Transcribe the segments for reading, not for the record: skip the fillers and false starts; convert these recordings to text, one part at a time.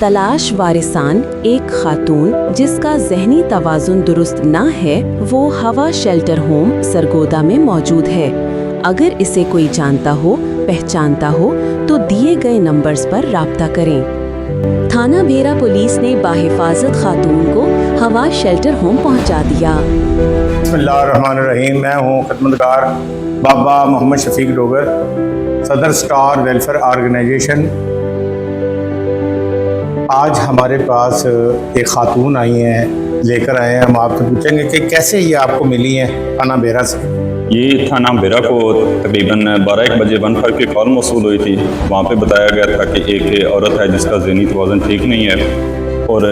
तलाश वारिसान एक खातून जिसका जहनी तवाज़ुन दुरुस्त ना है वो हवा शेल्टर होम सरगोदा में मौजूद है। अगर इसे कोई जानता हो, पहचानता हो तो दिए गए नंबर्स पर राब्ता करें। थाना भेरा पुलिस ने बाहिफाजत खातून को हवा शेल्टर होम पहुंचा दिया। बिस्मिल्लाहिर्रहमानिर्रहीम। मैं हूँ खिदमतगार बाबा मोहम्मद शफीक डोगर, सदर स्टार वेलफेयर ऑर्गेनाइजेशन। आज हमारे पास एक खातून आई हैं, लेकर आए हैं। हम आपसे पूछेंगे कि कैसे ये आपको मिली हैं थाना भेरा से। ये थाना भेरा को तकरीबन 12-1 बजे 1 की कॉल मौसूल हुई थी। वहाँ पे बताया गया था कि एक औरत है जिसका ज़हनी तवाज़ुन ठीक नहीं है, और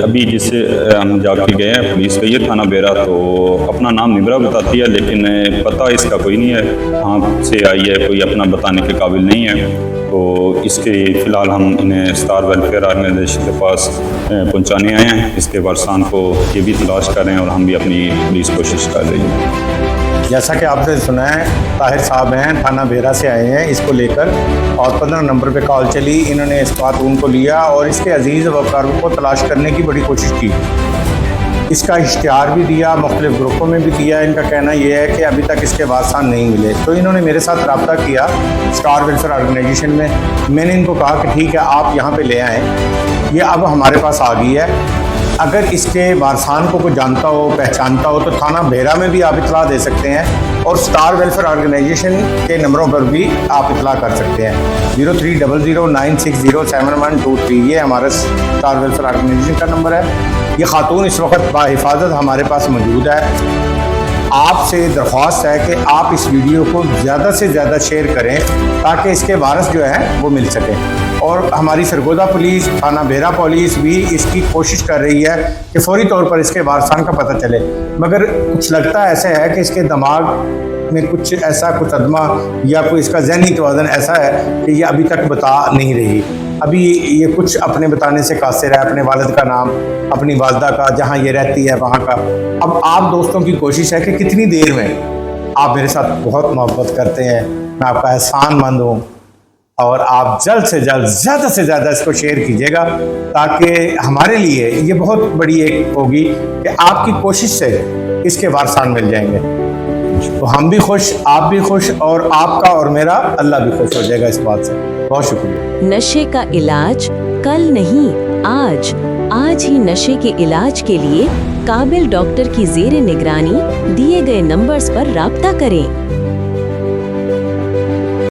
अभी जिससे हम जाके गए हैं पुलिस पे, ये थाना भेरा, तो अपना नाम निमरा बताती है लेकिन पता इसका कोई नहीं है, कहाँ से आई है, कोई अपना बताने के काबिल नहीं है। तो इसके फ़िलहाल हम इन्हें स्टार वेलफेयर ऑर्गेनाइजेशन के पास पहुँचाने आए हैं। इसके वारसान को ये भी तलाश कर रहे हैं और हम भी अपनी पुलिस कोशिश कर रही हैं। जैसा कि आपने सुना है, ताहिर साहब हैं, थाना भेरा से आए हैं इसको लेकर, और 15 नंबर पे कॉल चली। इन्होंने इस खातून को लिया और इसके अजीज़ वकार को तलाश करने की बड़ी कोशिश की। इसका इश्तिहार भी दिया, मुख्तलिफ ग्रुपों में भी दिया। इनका कहना यह है कि अभी तक इसके वारसान नहीं मिले। तो इन्होंने मेरे साथ रब्ता किया स्टार वेलफेयर ऑर्गेनाइजेशन में। मैंने इनको कहा कि ठीक है, आप यहाँ पे ले आएँ, ये अब हमारे पास आ गई है। अगर इसके वारसान को कोई जानता हो, पहचानता हो तो थाना भेरा में भी आप इतला दे सकते हैं, और स्टार वेलफेयर ऑर्गेनाइजेशन के नंबरों पर भी आप इतला कर सकते हैं। 030096071123 ये हमारा स्टार वेलफेयर ऑर्गेनाइजेशन का नंबर है। ये खातून इस वक्त बाहिफाजत हमारे पास मौजूद है। आपसे दरख्वास्त है कि आप इस वीडियो को ज़्यादा से ज़्यादा शेयर करें ताकि इसके वारिस जो हैं वो मिल सकें। और हमारी सरगोदा पुलिस, थाना भेरा पुलिस भी इसकी कोशिश कर रही है कि फौरी तौर पर इसके वारसान का पता चले, मगर कुछ लगता ऐसा है कि इसके दिमाग में कुछ ऐसा कुछ सदमा या कोई इसका ज़हनी तवाज़ुन ऐसा है कि ये अभी तक बता नहीं रही। अभी ये कुछ अपने बताने से कासिर है, अपने वालिद का नाम, अपनी वालदा का, जहाँ ये रहती है वहाँ का। अब आप दोस्तों की कोशिश है कि कितनी देर में, आप मेरे साथ बहुत मोहब्बत करते हैं, मैं आपका एहसानमंद हूँ, और आप जल्द से जल्द ज़्यादा से ज़्यादा इसको शेयर कीजिएगा ताकि हमारे लिए ये बहुत बड़ी एक होगी कि आपकी कोशिश से इसके वारसान मिल जाएंगे। तो हम भी खुश, आप भी खुश, और आपका और मेरा अल्लाह भी खुश हो जाएगा इस बात से। बहुत शुक्रिया। नशे का इलाज कल नहीं आज ही नशे के इलाज के लिए काबिल डॉक्टर की ज़ेरे निगरानी दिए गए नंबर्स पर राब्ता करें।